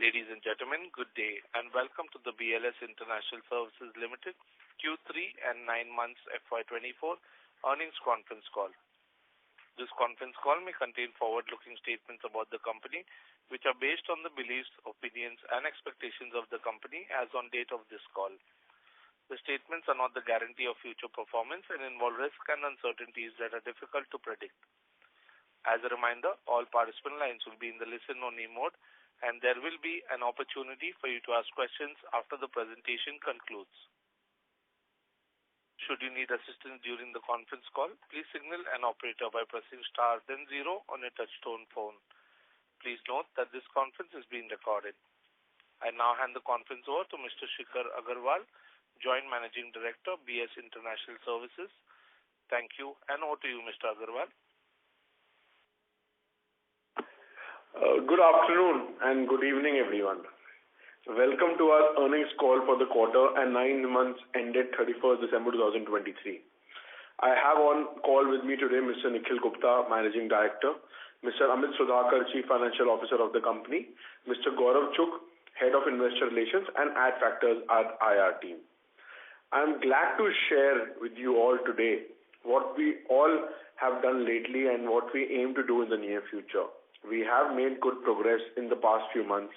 Ladies and gentlemen, good day and welcome to the BLS International Services Limited Q3 and 9 months FY24 earnings conference call. This conference call may contain forward-looking statements about the company which are based on the beliefs, opinions and expectations of the company as on date of this call. The statements are not the guarantee of future performance and involve risks and uncertainties that are difficult to predict. As a reminder, all participant lines will be in the listen-only mode and there will be an opportunity for you to ask questions after the presentation concludes. Should you need assistance during the conference call, please signal an operator by pressing star then 0 on your touch-tone phone. Please note that this conference is being recorded. I now hand the conference over to Mr. Shikhar Agarwal, Joint Managing Director, BLS International Services. Thank you, and over to you, Mr. Agarwal. Good afternoon and good evening, everyone. Welcome to our earnings call for the quarter and 9 months ended 31st December 2023. I have on call with me today Mr. Nikhil Gupta, Managing Director, Mr. Amit Sudhakar, Chief Financial Officer of the company, Mr. Gaurav Chugh, Head of Investor Relations and Adfactors at IR team. I am glad to share with you all today what we all have done lately and what we aim to do in the near future. We have made good progress in the past few months,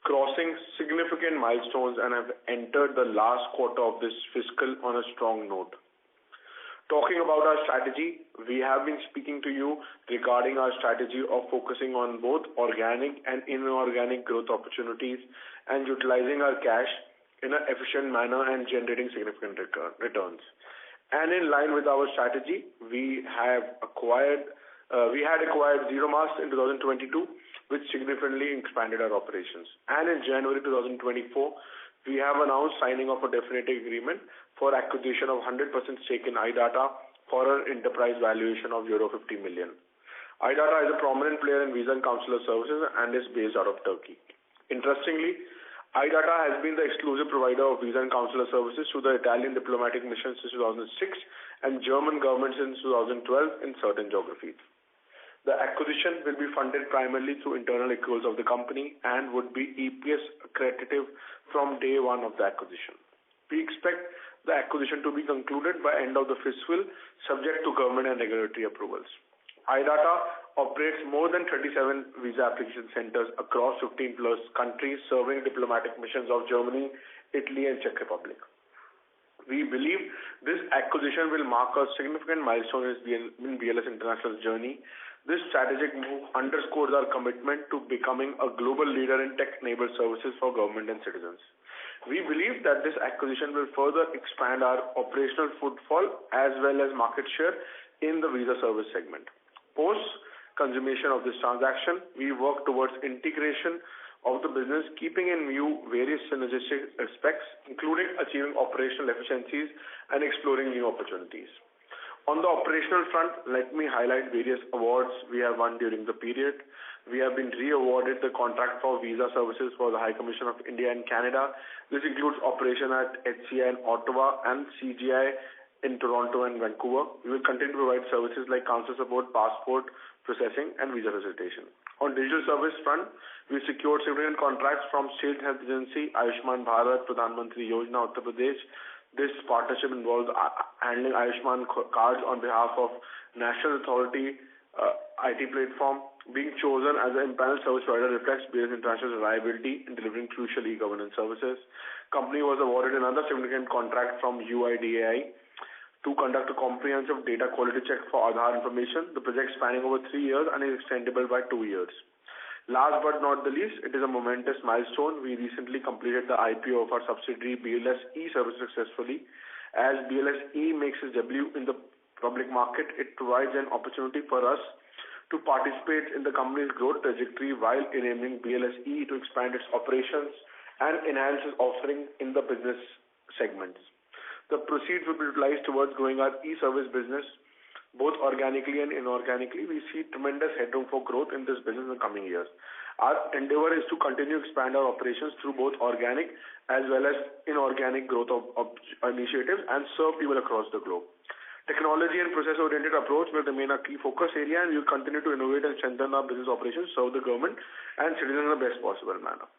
crossing significant milestones and have entered the last quarter of this fiscal on a strong note. Talking about our strategy, we have been speaking to you regarding our strategy of focusing on both organic and inorganic growth opportunities and utilizing our cash in an efficient manner and generating significant returns. And in line with our strategy, we had acquired Zero Mask in 2022, which significantly expanded our operations. And in January 2024, we have announced signing of a definitive agreement for acquisition of 100% stake in iData for an enterprise valuation of euro 50 million. iData is a prominent player in visa and consular services and is based out of Turkey. Interestingly, iData has been the exclusive provider of visa and consular services to the Italian diplomatic mission since 2006 and German government since 2012 in certain geographies. The acquisition will be funded primarily through internal accruals of the company and would be EPS accretive from day one of the acquisition. We expect the acquisition to be concluded by end of the fiscal, subject to government and regulatory approvals. iData operates more than 37 visa application centers across 15 plus countries serving diplomatic missions of Germany, Italy and Czech Republic. We believe this acquisition will mark a significant milestone in BLS International's journey. This strategic move underscores our commitment to becoming a global leader in tech-enabled services for government and citizens. We believe that this acquisition will further expand our operational footfall as well as market share in the visa service segment. Post consummation of this transaction, we work towards integration of the business, keeping in view various synergistic aspects, including achieving operational efficiencies and exploring new opportunities. On the operational front, let me highlight various awards we have won during the period. We have been re-awarded the contract for visa services for the High Commission of India and Canada. This includes operation at HCI in Ottawa and CGI in Toronto and Vancouver. We will continue to provide services like consular support, passport processing and visa facilitation. On digital service front, we secured significant contracts from State Health Agency, Ayushman Bharat, Pradhan Mantri Yojana, Uttar Pradesh. This partnership involves handling Ayushman cards on behalf of National Authority IT platform. Being chosen as an empaneled service provider reflects BLS International's reliability in delivering crucial e-governance services. Company was awarded another significant contract from UIDAI to conduct a comprehensive data quality check for Aadhaar information. The project spanning over 3 years and is extendable by 2 years. Last but not the least, it is a momentous milestone. We recently completed the IPO of our subsidiary BLS E-Service successfully. As BLS E makes its debut in the public market, it provides an opportunity for us to participate in the company's growth trajectory while enabling BLS E to expand its operations and enhance its offering in the business segments. The proceeds will be utilized towards growing our e-service business both organically and inorganically. We see tremendous headroom for growth in this business in the coming years. Our endeavor is to continue to expand our operations through both organic as well as inorganic growth of initiatives and serve people across the globe. Technology and process-oriented approach will remain a key focus area, and we will continue to innovate and strengthen our business operations, serve the government and citizens in the best possible manner.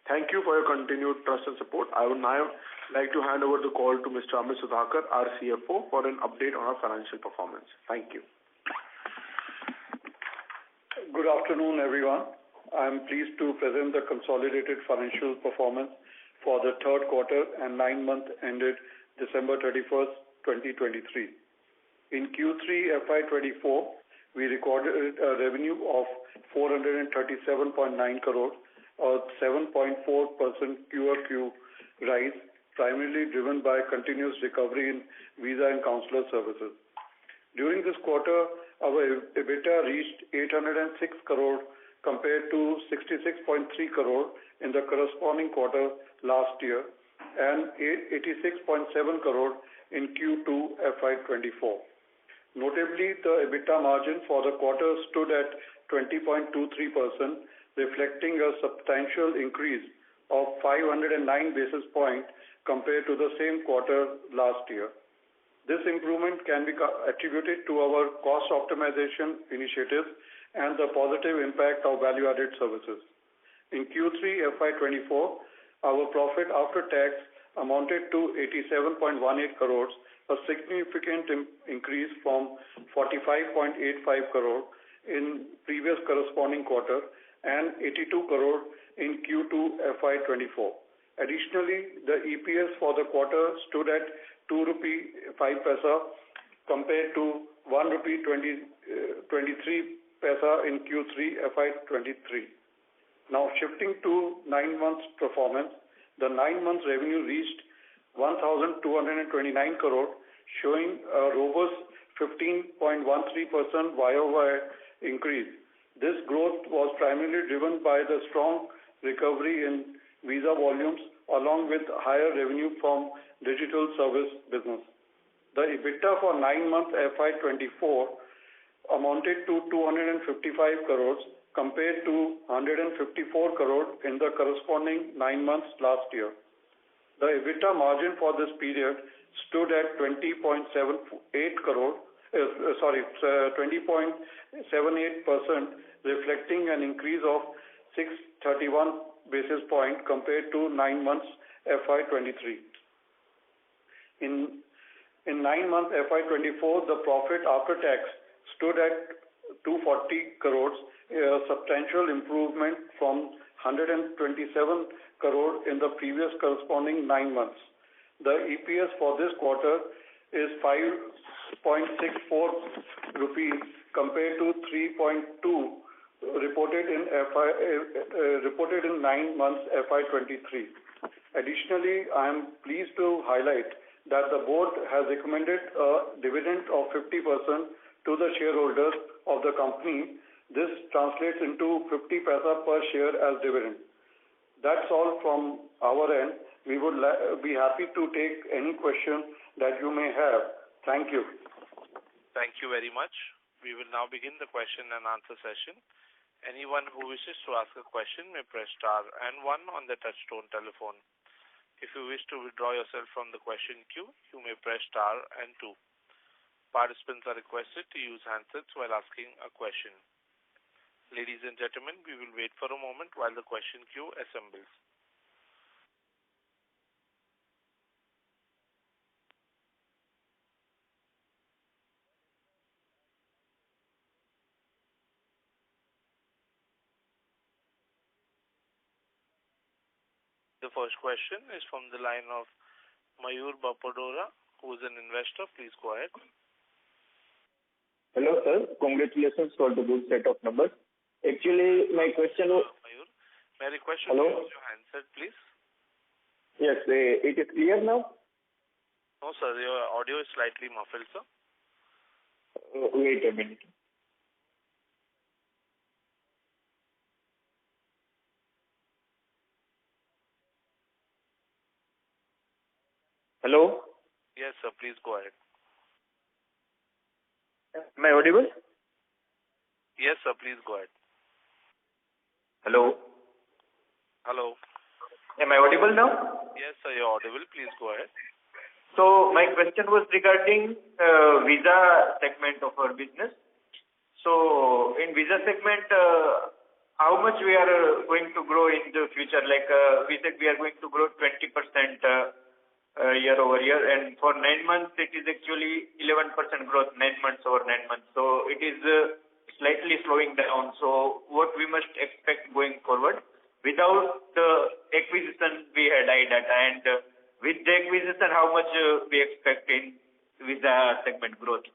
Thank you for your continued trust and support. I would now like to hand over the call to Mr. Amit Sudhakar, our CFO, for an update on our financial performance. Thank you. Good afternoon, everyone. I am pleased to present the consolidated financial performance for the third quarter and 9 months ended December 31st, 2023. In Q3 FY24, we recorded a revenue of 437.9 crore, a 7.4% QoQ rise, primarily driven by continuous recovery in visa and consular services. During this quarter, our EBITDA reached 806 crore compared to 66.3 crore in the corresponding quarter last year and 86.7 crore in Q2 FY24. Notably, the EBITDA margin for the quarter stood at 20.23%, reflecting a substantial increase of 509 basis points compared to the same quarter last year. This improvement can be attributed to our cost optimization initiatives and the positive impact of value-added services. In Q3 FY24, our profit after tax amounted to 87.18 crores, a significant increase from 45.85 crore in previous corresponding quarter and 82 crore in Q2 FY24. Additionally, the EPS for the quarter stood at 2 rupee 5 paisa compared to 1 rupee 23 paisa in Q3 FY23. Now shifting to 9 months performance, the 9 months revenue reached 1,229 crore, showing a robust 15.13% YOY increase. This growth was primarily driven by the strong recovery in visa volumes along with higher revenue from digital service business. The EBITDA for 9 months FY24 amounted to 255 crores compared to 154 crore in the corresponding 9 months last year. The EBITDA margin for this period stood at 20.78%, reflecting an increase of 631 basis points compared to 9 months FY23. In 9 months FY24, the profit after tax stood at 240 crores, a substantial improvement from 127 crore in the previous corresponding 9 months. The EPS for this quarter is 5.64 rupees compared to 3.2 reported in 9 months FY23. Additionally, I am pleased to highlight that the board has recommended a dividend of 50% to the shareholders of the company. This translates into 50 paisa per share as dividend. That's all from our end. We would be happy to take any question that you may have. Thank you. Thank you very much. We will now begin the question and answer session. Anyone who wishes to ask a question may press star and 1 on the touchtone telephone. If you wish to withdraw yourself from the question queue, you may press star and 2. Participants are requested to use handsets while asking a question. Ladies and gentlemen, we will wait for a moment while the question queue assembles. The first question is from the line of Mayur Bapadora, who is an investor. Please go ahead. Hello, sir. Congratulations for the good set of numbers. Actually, my question was... Mayur, may I request you to use your handset, please? Yes, it is clear now? No, sir. Your audio is slightly muffled, sir. Wait a minute. Hello? Yes, sir. Please go ahead. Am I audible? Yes, sir. Please go ahead. Hello? Hello. Am I audible now? Yes, sir. You're audible. Please go ahead. So, my question was regarding visa segment of our business. So, in visa segment, how much we are going to grow in the future? Like we said, we are going to grow 20% year over year, and for 9 months it is actually 11% growth, 9 months over 9 months. So it is slightly slowing down. So what we must expect going forward? Without the acquisition, we had iData, and with the acquisition, how much we expect in visa segment growth?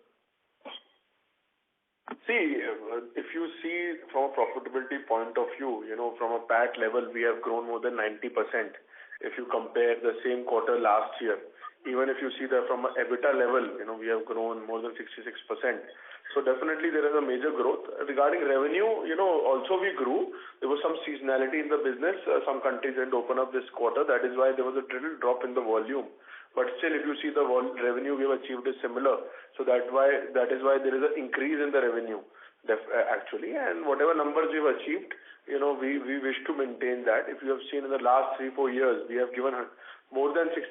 See, if you see from a profitability point of view, from a PAT level, we have grown more than 90%. If you compare the same quarter last year, even if you see that from an EBITDA level, we have grown more than 66%. So definitely there is a major growth. Regarding revenue, also we grew. There was some seasonality in the business. Some countries didn't open up this quarter. That is why there was a little drop in the volume. But still, if you see the revenue we have achieved is similar. So that is why there is an increase in the revenue, actually. And whatever numbers we've achieved, we wish to maintain that. If you have seen in the last 3-4 years, we have given more than 50%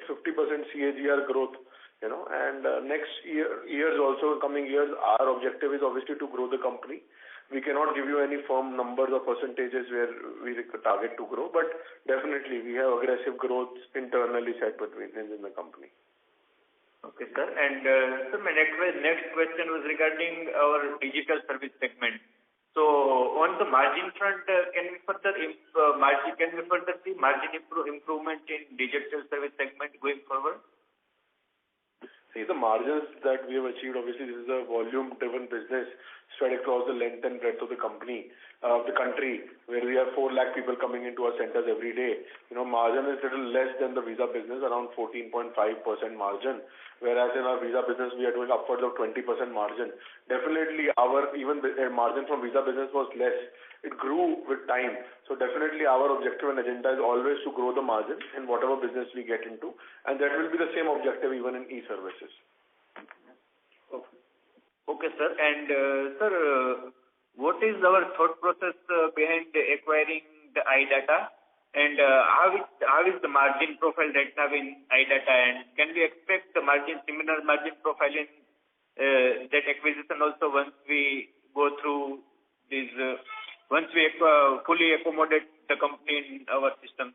CAGR growth. And next years also, coming years, our objective is obviously to grow the company. We cannot give you any firm numbers or percentages where we target to grow, but definitely we have aggressive growth internally set within the company. Okay, sir. And sir, my next question was regarding our digital service segment. So on the margin front, can we further see margin improvement in digital service segment going forward? See, the margins that we have achieved, obviously this is a volume-driven business spread across the length and breadth of the country, where we have 4 lakh people coming into our centers every day. Margin is little less than the visa business, around 14.5% margin, whereas in our visa business we are doing upwards of 20% margin. Definitely our margin from visa business was less. It grew with time. So definitely our objective and agenda is always to grow the margin in whatever business we get into, and that will be the same objective even in e-services. Okay, sir. And sir, what is our thought process behind acquiring the iData, and how is the margin profile right now in iData, and can we expect the similar margin profile in that acquisition also once we go through this? Once we fully accommodate the company in our system?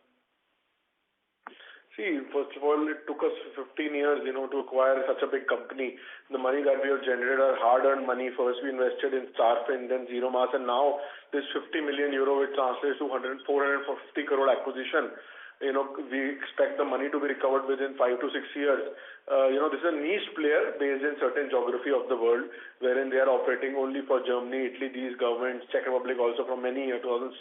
See, first of all, it took us 15 years, to acquire such a big company. The money that we have generated are hard-earned money. First, we invested in Starfin, then Zero Mass, and now this 50 million euro, which translates to 450 crore acquisition. We expect the money to be recovered within 5 to 6 years. This is a niche player based in certain geography of the world, wherein they are operating only for Germany, Italy, these governments, Czech Republic also from many years, 2006.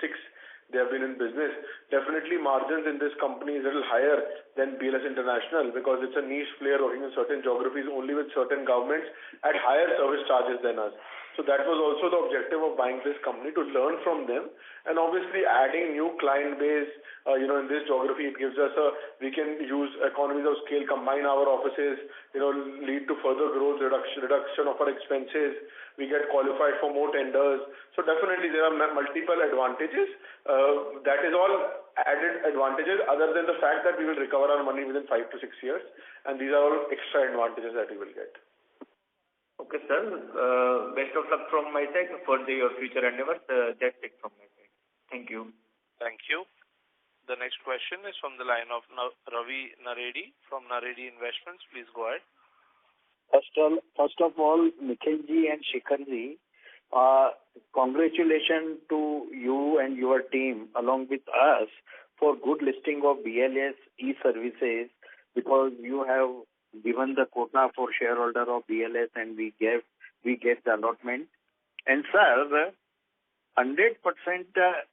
They have been in business. Definitely margins in this company is a little higher than BLS International because it's a niche player working in certain geographies only with certain governments at higher service charges than us. So that was also the objective of buying this company, to learn from them, and obviously adding new client base. In this geography, it gives us we can use economies of scale, combine our offices, lead to further growth, reduction of our expenses. We get qualified for more tenders. So definitely there are multiple advantages. That is all added advantages other than the fact that we will recover our money within 5 to 6 years, and these are all extra advantages that we will get. Okay, sir. Best of luck from my side for your future endeavors. That's it from my side. Thank you. Thank you. The next question is from the line of Ravi Naredi from Naredi Investments. Please go ahead. First of all, Nikhilji and Shikharji, congratulations to you and your team along with us for good listing of BLS e-services, because you have given the quota for shareholder of BLS and we get the allotment. And sir, 100%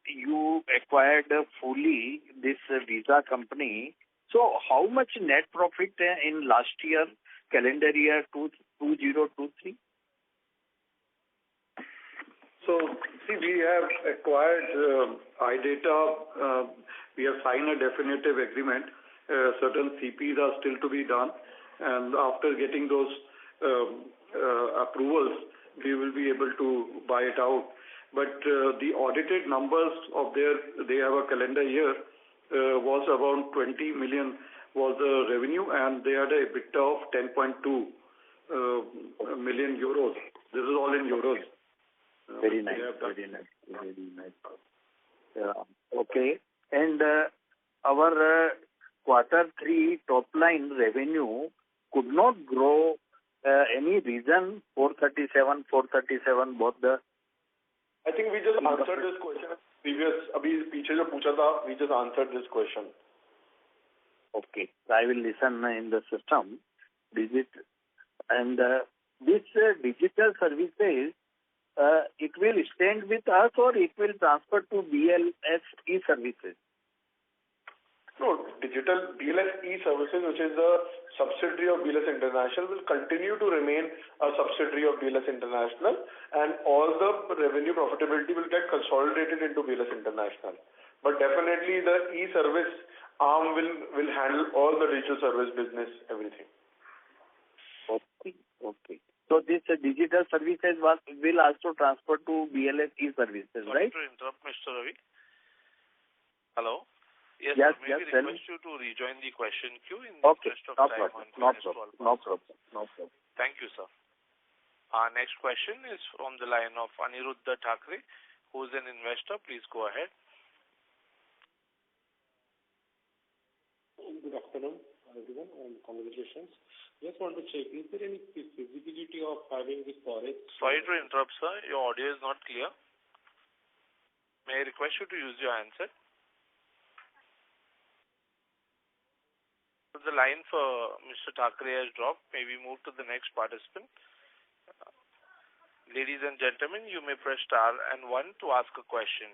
you acquired fully this visa company. So how much net profit in last year, calendar year 2023? So, see, we have acquired iData. We have signed a definitive agreement. Certain CPs are still to be done. And after getting those approvals, we will be able to buy it out. But the audited numbers of they have a calendar year, was around 20 million was the revenue, and they had a EBITDA of 10.2 million euros. This is all in euros. Very nice. Very nice. Very nice. Okay. And our Q3 top line revenue could not grow. Any reason? 437, both the. I think we just answered this question previous. अभी पीछे जो पूछा था, we just answered this question. Okay, I will listen in the system. And this digital services, it will stand with us or it will transfer to BLS E-Services? No, digital BLS E-Services, which is a subsidiary of BLS International, will continue to remain a subsidiary of BLS International, and all the revenue profitability will get consolidated into BLS International. But definitely the e-service arm will handle all the digital service business, everything. Okay. So this digital services will also transfer to BLS E-Services, right? Sorry to interrupt, Mr. Ravi. Hello? Yes, Yes, may we request you to rejoin the question queue in the interest of time. No problem. Thank you, sir. Our next question is from the line of Aniruddha Thakre, who is an investor. Please go ahead. Good afternoon, everyone, and congratulations. Just want to check, is there any feasibility of having the forex? Sorry to interrupt, sir. Your audio is not clear. May I request you to use your handset? The line for Mr. Thakre has dropped. May we move to the next participant? Ladies and gentlemen, you may press star and 1 to ask a question.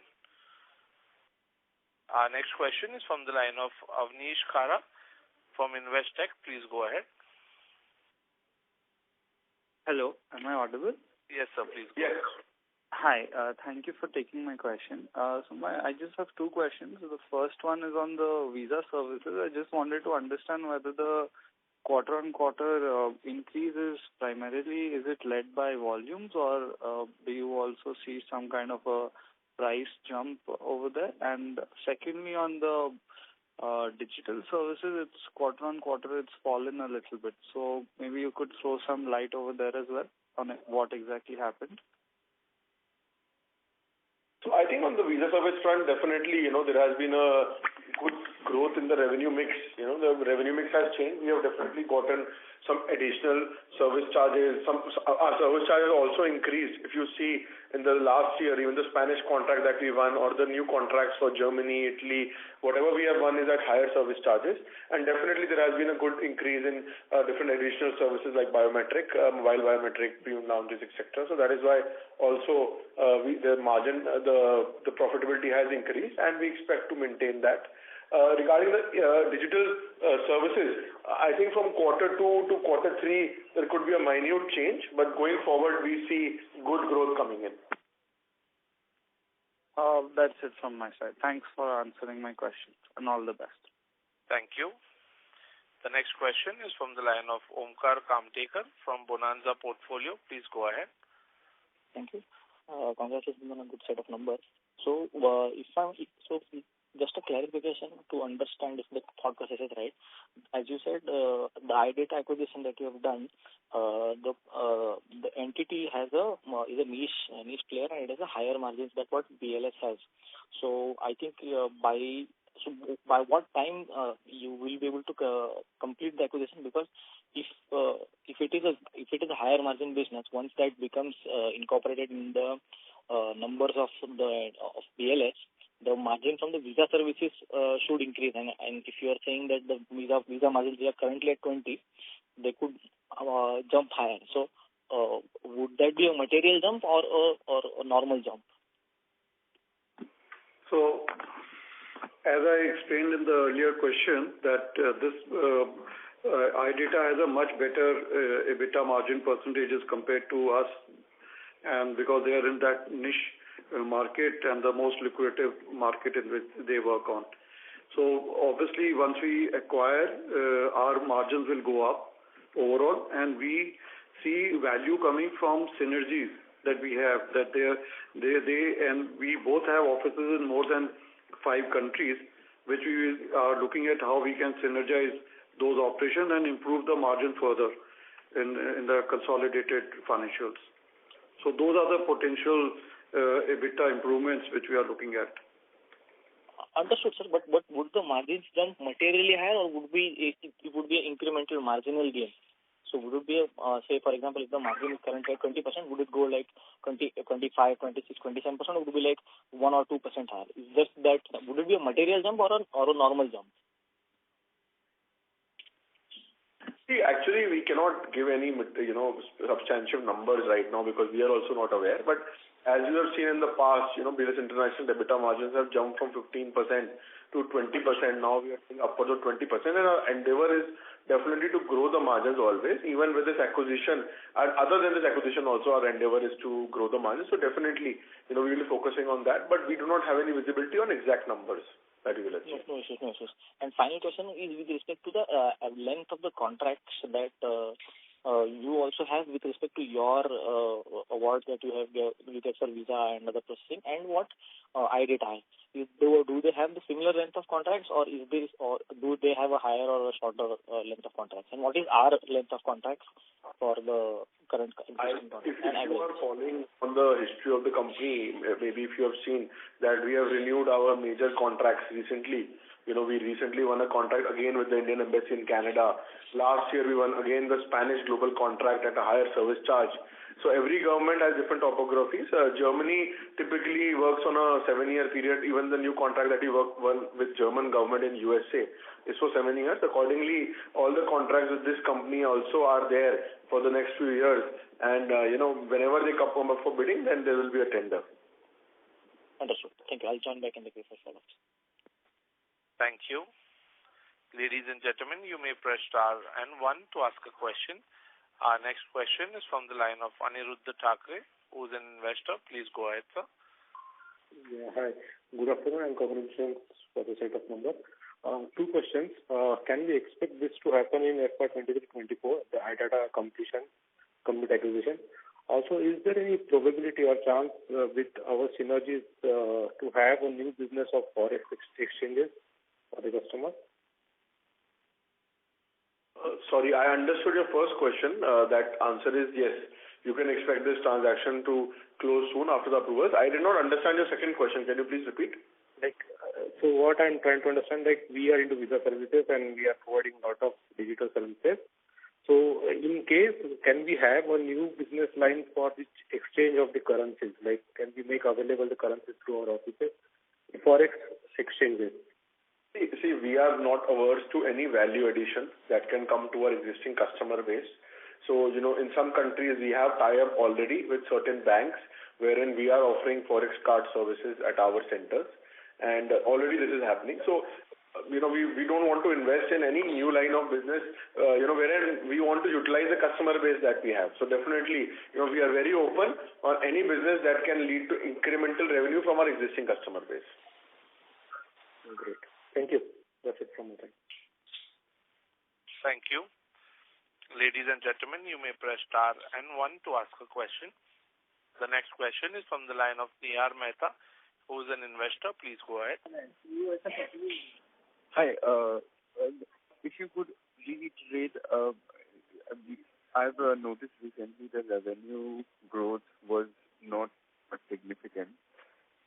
Our next question is from the line of Avnish Khara from Investec. Please go ahead. Hello, am I audible? Yes, sir, please go Yes. ahead. Hi, thank you for taking my question. I just have two questions. The first one is on the visa services. I just wanted to understand whether the quarter-on-quarter increase is primarily, is it led by volumes, or do you also see some kind of a price jump over there? And secondly, on the digital services, it's quarter-on-quarter, it's fallen a little bit. So maybe you could throw some light over there as well on what exactly happened. So I think on the visa service front, definitely, there has been a good growth in the revenue mix. The revenue mix has changed. We have definitely gotten some additional service charges. Our service charges also increased. If you see in the last year, even the Spanish contract that we won or the new contracts for Germany, Italy, whatever we have won is at higher service charges. And definitely there has been a good increase in different additional services like biometric, mobile biometric, premium lounges, etc. So that is why also the margin, the profitability has increased, and we expect to maintain that. Regarding the digital services, I think from Q2 to Q3, there could be a minute change, but going forward, we see good growth coming in. That's it from my side. Thanks for answering my questions, and all the best. Thank you. The next question is from the line of Omkar Kamtekar from Bonanza Portfolio. Please go ahead. Thank you. Congratulations on a good set of numbers. So, just a clarification to understand if the thought process is right. As you said, the iData acquisition that you have done, the entity has is a niche player, and it has a higher margins than what BLS has. So I think by what time you will be able to complete the acquisition? Because if it is a higher margin business, once that becomes incorporated in the numbers of BLS, the margin from the visa services should increase. And if you are saying that the visa margins are currently at 20, they could jump higher. So would that be a material jump or a normal jump? So, as I explained in the earlier question, that this iData has a much better EBITDA margin percentages compared to us, and because they are in that niche market and the most lucrative market in which they work on. So obviously once we acquire, our margins will go up overall, and we see value coming from synergies that we have, that they and we both have offices in more than 5 countries, which we are looking at how we can synergize those operations and improve the margin further in the consolidated financials. So those are the potential EBITDA improvements which we are looking at. Understood, sir. But would the margins jump materially higher, or would it would be an incremental marginal gain? So would it be, say, for example, if the margin is currently at 20%, would it go like 20, 25, 26, 27%, or would it be like 1 or 2% higher? Is just that, would it be a material jump or a normal jump? See, actually, we cannot give any, substantive numbers right now because we are also not aware. But as you have seen in the past, BLS International EBITDA margins have jumped from 15% to 20%. Now we are seeing upwards of 20%, and our endeavor is definitely to grow the margins always, even with this acquisition. And other than this acquisition also, our endeavor is to grow the margins. So definitely, we will be focusing on that, but we do not have any visibility on exact numbers that we will achieve. No issues. And final question is with respect to the length of the contracts that you also have with respect to your awards that you have with your visa and other processing, and what IDETA. Do they have the similar length of contracts, or do they have a higher or a shorter length of contracts? And what is our length of contracts for the current contract? If you are following on the history of the company, maybe if you have seen that we have renewed our major contracts recently. We recently won a contract again with the Indian Embassy in Canada. Last year we won again the Spanish global contract at a higher service charge. So every government has different topographies. Germany typically works on a 7-year period. Even the new contract that we won with German government in USA is for 7 years. Accordingly, all the contracts with this company also are there for the next few years. And, whenever they come up for bidding, then there will be a tender. Understood. Thank you. I'll join back in the case of follow-ups. Thank you. Ladies and gentlemen, you may press star and 1 to ask a question. Our next question is from the line of Aniruddha Thakre, who is an investor. Please go ahead, sir. Yeah, hi. Good afternoon and congratulations for the set of numbers. 2 questions. Can we expect this to happen in FY23-24, the IDETA complete acquisition? Also, is there any probability or chance with our synergies to have a new business of forex exchanges for the customer? Sorry, I understood your first question. That answer is yes. You can expect this transaction to close soon after the approvals. I did not understand your second question. Can you please repeat? So what I'm trying to understand, we are into visa services and we are providing a lot of digital services. So in case, can we have a new business line for the exchange of the currencies? Can we make available the currencies through our offices? Forex exchanges. See, we are not averse to any value addition that can come to our existing customer base. So, in some countries we have tie-up already with certain banks wherein we are offering forex card services at our centers, and already this is happening. So, we don't want to invest in any new line of business, wherein we want to utilize the customer base that we have. So definitely, we are very open on any business that can lead to incremental revenue from our existing customer base. Great. Thank you. That's it from my side. Thank you. Ladies and gentlemen, you may press star and 1 to ask a question. The next question is from the line of Nihar Mehta, who is an investor. Please go ahead. Hi. If you could reiterate, I've noticed recently the revenue growth was not significant.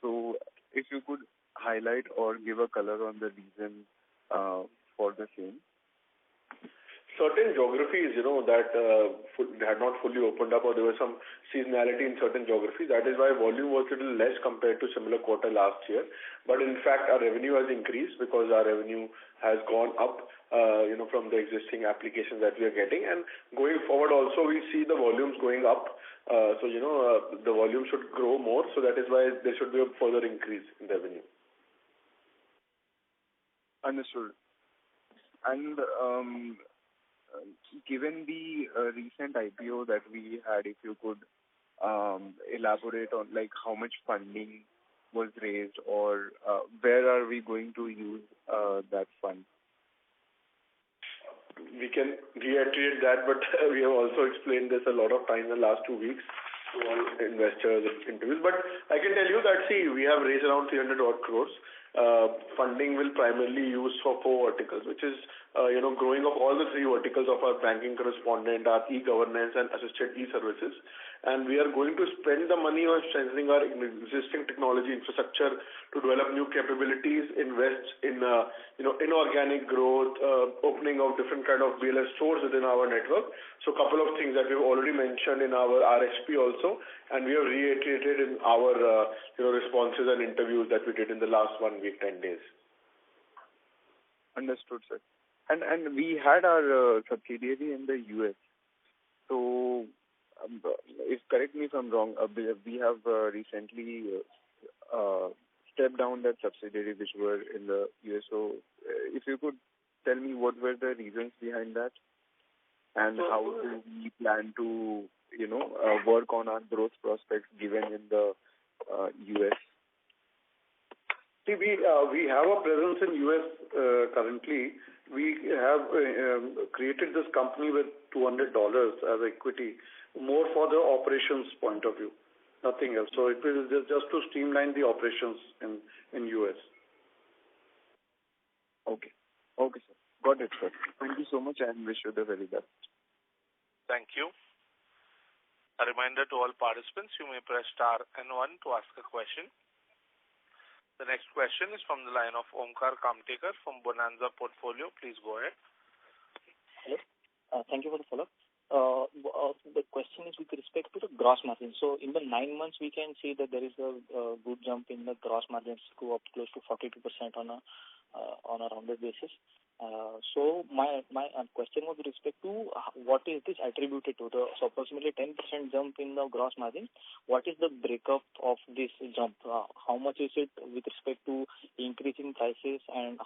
So if you could highlight or give a color on the reason for the same. Certain geographies, that had not fully opened up, or there was some seasonality in certain geographies. That is why volume was a little less compared to similar quarter last year. But in fact, our revenue has increased because our revenue has gone up, from the existing applications that we are getting. And going forward also, we see the volumes going up. So, the volume should grow more. So that is why there should be a further increase in revenue. Understood. And given the recent IPO that we had, if you could elaborate on how much funding was raised, or where are we going to use that fund? We can reiterate that, but we have also explained this a lot of times in the last 2 weeks to all investors and interviews. But I can tell you that, we have raised around 300 odd crores. Funding will primarily use for 4 verticals, which is, growing of all the 3 verticals of our banking correspondent, our e-governance and assisted e-services. and we are going to spend the money on strengthening our existing technology infrastructure to develop new capabilities, invest in inorganic growth, opening of different kind of BLS stores within our network. So a couple of things that we've already mentioned in our RHP also, and we have reiterated in our responses and interviews that we did in the last 1 week, 10 days. Understood, sir. And we had our subsidiary in the US. So, correct me if I'm wrong, we have recently stepped down that subsidiary which were in the US. So, if you could tell me what were the reasons behind that, and how do we plan to, work on our growth prospects given in the US? See, we have a presence in US currently. We have created this company with $200 as equity, more for the operations point of view, nothing else. So it is just to streamline the operations in US. Okay, sir. Got it, sir. Thank you so much, and wish you the very best. Thank you. A reminder to all participants, you may press star and 1 to ask a question. The next question is from the line of Omkar Kamtekar from Bonanza Portfolio. Please go ahead. Hello. Thank you for the follow-up. The question is with respect to the gross margin. So in the 9 months, we can see that there is a good jump in the gross margins, go up close to 42% on a rounded basis. So my question was with respect to what is this attributed to? So approximately 10% jump in the gross margin. What is the breakup of this jump? How much is it with respect to increasing prices, and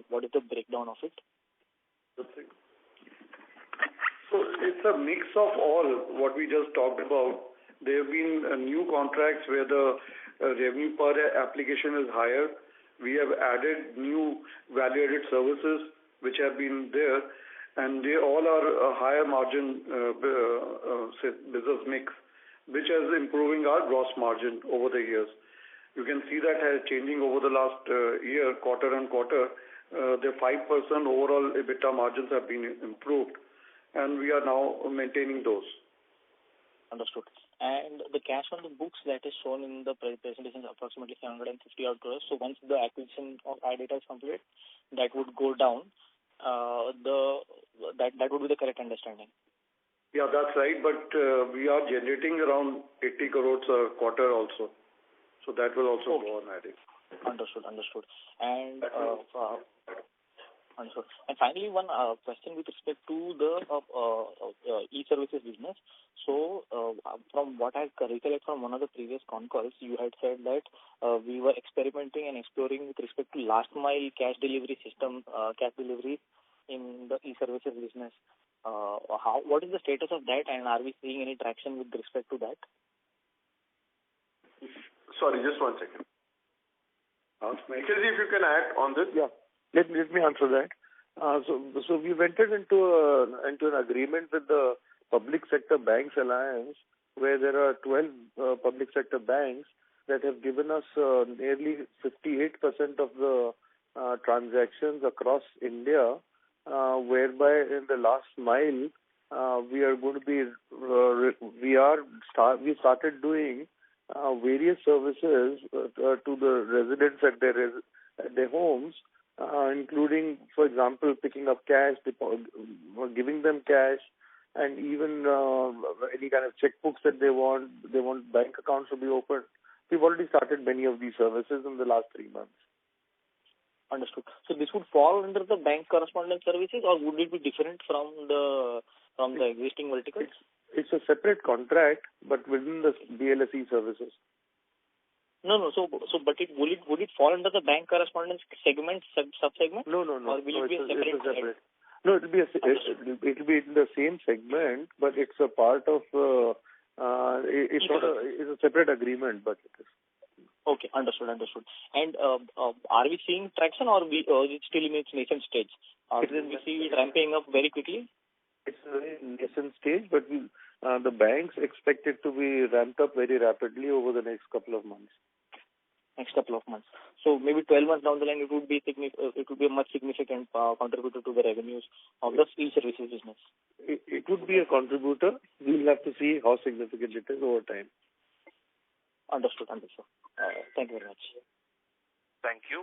what is the breakdown of it? So it's a mix of all what we just talked about. There have been new contracts where the revenue per application is higher. We have added new value-added services which have been there, and they all are a higher margin business mix, which is improving our gross margin over the years. You can see that changing over the last year, quarter on quarter. The 5% overall EBITDA margins have been improved, and we are now maintaining those. Understood. And the cash on the books that is shown in the presentation is approximately 750 odd crores. So once the acquisition of iData is complete, that would go down. That would be the correct understanding. Yeah, that's right. But we are generating around 80 crores a quarter also. So that will also go on adding. Understood. And understood. And finally, one question with respect to the e-services business. So, from what I recollect from one of the previous concalls, you had said that we were experimenting and exploring with respect to last mile cash delivery system, cash delivery in the e-services business. What is the status of that, and are we seeing any traction with respect to that? Sorry, just 1 second. Because if you can add on this. Yeah. Let me answer that. So we've entered into an agreement with the Public Sector Banks Alliance, where there are 12 public sector banks that have given us nearly 58% of the transactions across India, whereby in the last mile we are going to be we started doing various services to the residents at their homes. Including, for example, picking up cash, giving them cash, and even any kind of checkbooks that they want bank accounts to be opened. We've already started many of these services in the last 3 months. Understood. So this would fall under the bank correspondent services, or would it be different from the existing verticals? It's a separate contract, but within the BLS services. No. So, but would it fall under the bank correspondence segment, sub-segment? No. Or will it be a separate? No, it'll be in the same segment, but it's a part of. It's a separate agreement, but it is. Okay, understood. And are we seeing traction, or it's still in its nascent stage? We see it ramping up very quickly? It's a very nascent stage, but the banks expect it to be ramped up very rapidly over the next couple of months. So maybe 12 months down the line, it would be a much significant contributor to the revenues of the e-services business. It would be a contributor. We'll we'll have to see how significant it is over time. Understood. Thank you very much. Thank you.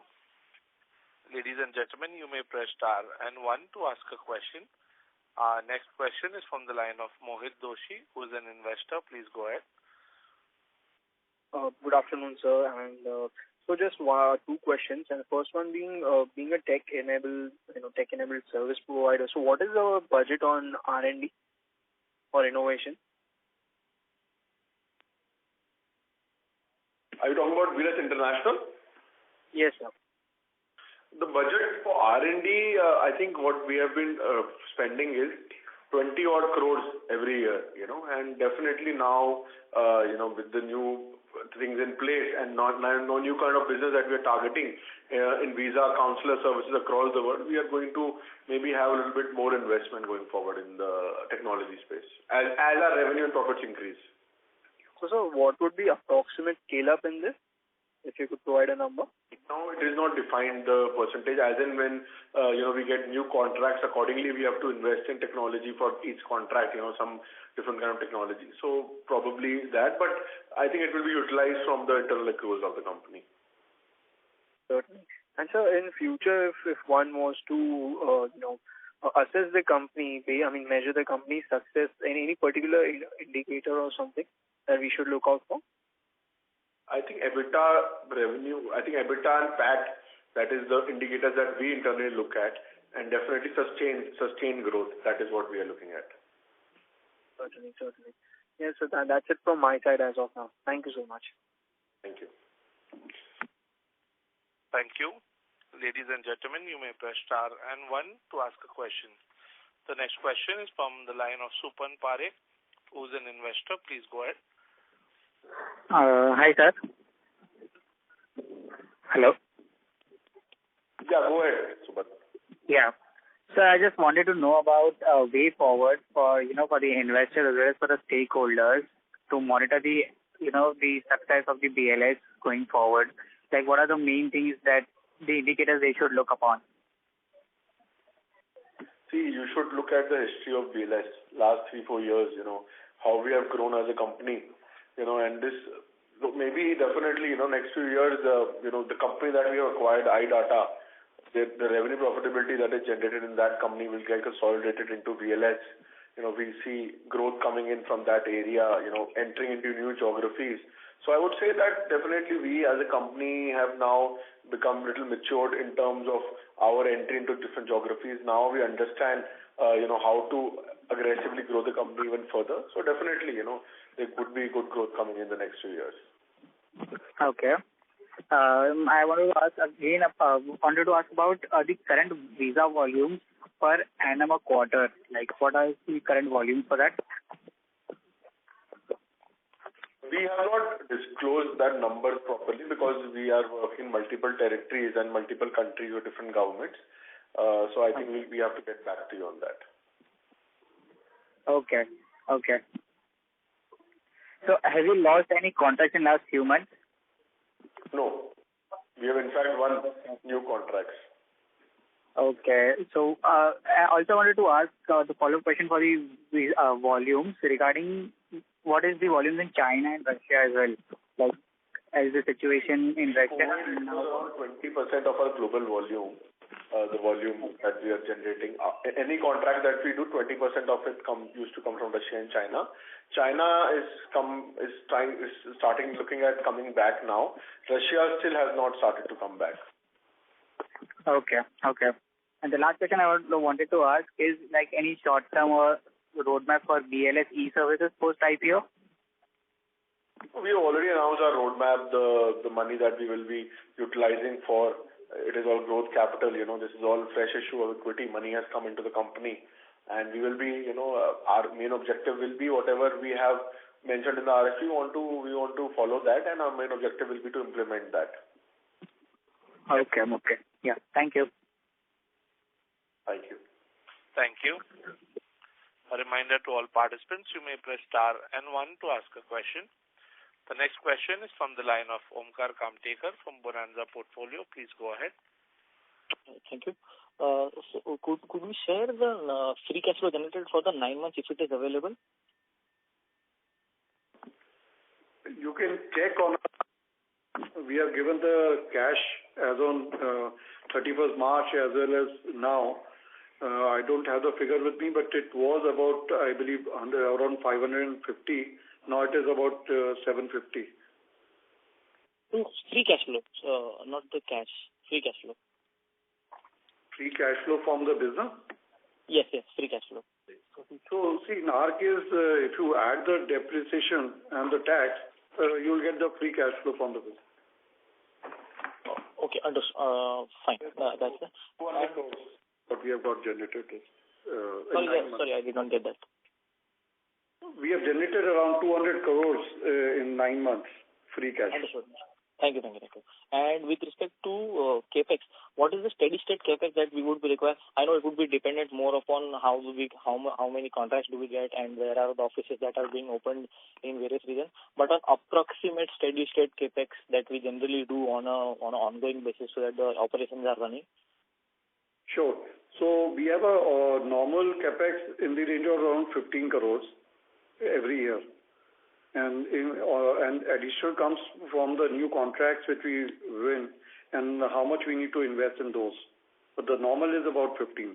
Ladies and gentlemen, you may press star and 1 to ask a question. Our next question is from the line of Mohit Doshi, who is an investor. Please go ahead. Good afternoon, sir. And so just two questions. And the first one being a tech-enabled service provider. So what is our budget on R&D or innovation? Are you talking about BLS International? Yes, sir. The budget for R&D, I think what we have been spending is 20 odd crores every year, and definitely now, with the new things in place and no new kind of business that we are targeting in visa consular services across the world, we are going to maybe have a little bit more investment going forward in the technology space as our revenue and profits increase. So, what would be approximate scale-up in this, if you could provide a number? No, it is not defined the percentage. As in when we get new contracts, accordingly we have to invest in technology for each contract. Some different kind of technology. So probably that, but I think it will be utilized from the internal accruals of the company. Certainly. And so, in future, if one was to assess the company, measure the company's success, any particular indicator or something that we should look out for? I think EBITDA revenue, EBITDA and PAT, that is the indicators that we internally look at, and definitely sustained growth. That is what we are looking at. Certainly. Yes, so that's it from my side as of now. Thank you so much. Thank you. Thank you. Ladies and gentlemen, you may press star and 1 to ask a question. The next question is from the line of Supan Parekh, who's an investor. Please go ahead. Hi, sir. Hello. Yeah, go ahead, Supan. Yeah. So I just wanted to know about a way forward for the investors as well as for the stakeholders to monitor the success of the BLS going forward. Like, what are the main things that the indicators they should look upon? See, you should look at the history of BLS last 3-4 years. How we have grown as a company. And this maybe definitely next few years the company that we have acquired, iData. The revenue profitability that is generated in that company will get consolidated into BLS. We see growth coming in from that area, entering into new geographies. So I would say that definitely we as a company have now become little matured in terms of our entry into different geographies. Now we understand, how to aggressively grow the company even further. So definitely, there could be good growth coming in the next few years. Okay. I wanted to ask about the current visa volumes per annum a quarter. Like, what are the current volumes for that? We have not disclosed that number properly because we are working multiple territories and multiple countries with different governments. So I think we have to get back to you on that. Okay. So have you lost any contracts in last few months? No. We have in fact won new contracts. Okay. So I also wanted to ask the follow-up question for the volumes regarding what is the volumes in China and Russia as well. Like, as the situation in Russia. Around 20% of our global volume, the volume that we are generating. Any contract that we do, 20% of it used to come from Russia and China. China is starting looking at coming back now. Russia still has not started to come back. Okay. And the last question I wanted to ask is like any short-term or roadmap for BLS e-services post-IPO? We have already announced our roadmap, the money that we will be utilizing for. It is all growth capital, this is all fresh issue of equity. Money has come into the company. And we will be, our main objective will be whatever we have mentioned in the RFP, we want to follow that, and our main objective will be to implement that. Okay. Yeah. Thank you. Thank you. Thank you. A reminder to all participants, you may press star and 1 to ask a question. The next question is from the line of Omkar Kamtekar from Bonanza Portfolio. Please go ahead. Thank you. So could we share the free cash flow generated for the 9 months if it is available? You can check on. We have given the cash as on 31st March as well as now. I don't have the figure with me, but it was about, I believe, around 550. Now it is about 750. Free cash flow, not the cash. Free cash flow. Free cash flow from the business? Yes, free cash flow. So, see, in our case, if you add the depreciation and the tax, you'll get the free cash flow from the business. Okay, understood. Fine. That's it. 200 crores. What we have got generated. Sorry, I did not get that. We have generated around 200 crores in 9 months, free cash. Understood. Thank you. And with respect to capex, what is the steady state capex that we would be required? I know it would be dependent more upon how many contracts do we get and where are the offices that are being opened in various regions. But an approximate steady state capex that we generally do on an ongoing basis so that the operations are running. Sure. So we have a normal capex in the range of around 15 crores every year. And additional comes from the new contracts which we win and how much we need to invest in those. But the normal is about 15.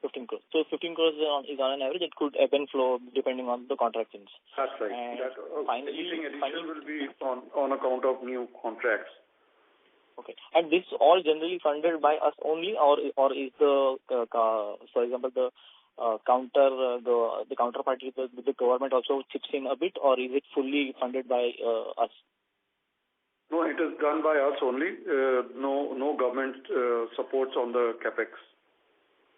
15 crores. So 15 crores is on an average. It could ebb and flow depending on the contract wins. That's right. Anything additional will be on account of new contracts. Okay. And this all generally funded by us only, or is the for example the counterparty, the government also chips in a bit, or is it fully funded by us? No, it is done by us only. No government supports on the capex.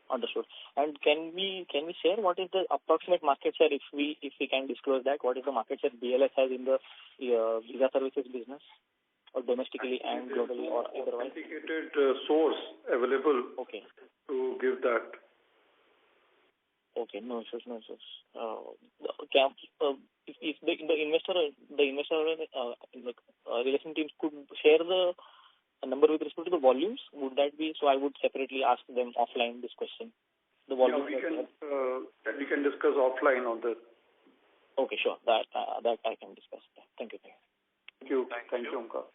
Understood. And can we share what is the approximate market share, if we can disclose that? What is the market share BLS has in the visa services business, or domestically and globally, or otherwise? Authenticated source available. Okay. To give that. Okay, no issues. If the investor relation teams could share the number with respect to the volumes, would that be so? I would separately ask them offline this question. The volumes. Yeah, we can discuss offline on that. Okay, sure. That I can discuss. Thank you. Thank you, Omkar.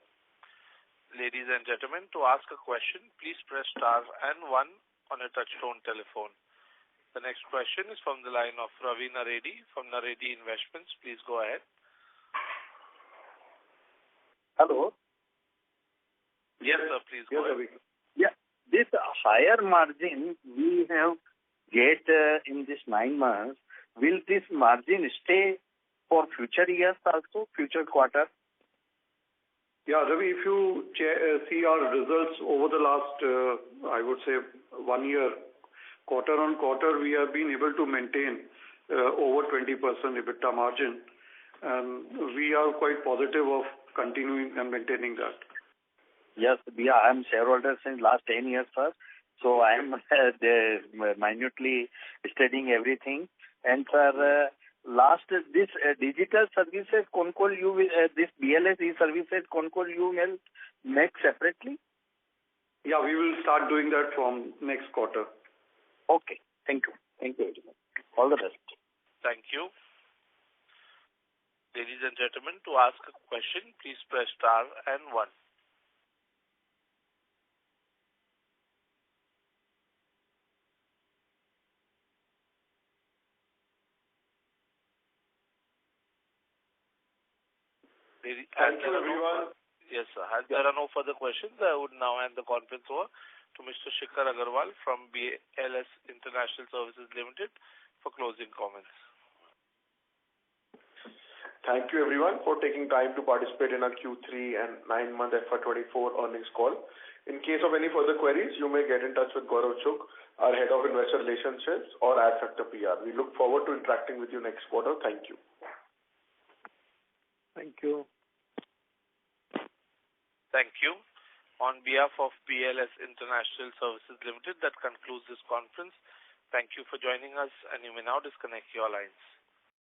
Ladies and gentlemen, to ask a question, please press star and 1 on a touchtone telephone. The next question is from the line of Ravi Naredi from Naredi Investments. Please go ahead. Hello. Yes, sir. Please go ahead. Yeah, this higher margin we have get in this 9 months. Will this margin stay for future years also, future quarter? Yeah, Ravi, if you see our results over the last, I would say, 1 year, quarter on quarter, we have been able to maintain over 20% EBITDA margin, and we are quite positive of continuing and maintaining that. Yes, I am shareholder since last 10 years, sir. So I am minutely studying everything. And sir, last this digital services Concall you will this BLS services Concall you will make separately. Yeah, we will start doing that from next quarter. Okay. Thank you. Thank you very much. All the best. Thank you. Ladies and gentlemen, to ask a question, please press star and 1. Thank you, everyone. Yes, sir. As there are no further questions, I would now hand the conference over to Mr. Shikhar Agarwal from BLS International Services Limited for closing comments. Thank you, everyone, for taking time to participate in our Q3 and 9-month FY24 earnings call. In case of any further queries, you may get in touch with Gaurav Chugh, our Head of Investor Relations, or Adfactor PR. We look forward to interacting with you next quarter. Thank you. Thank you. Thank you. On behalf of BLS International Services Limited, that concludes this conference. Thank you for joining us, and you may now disconnect your lines.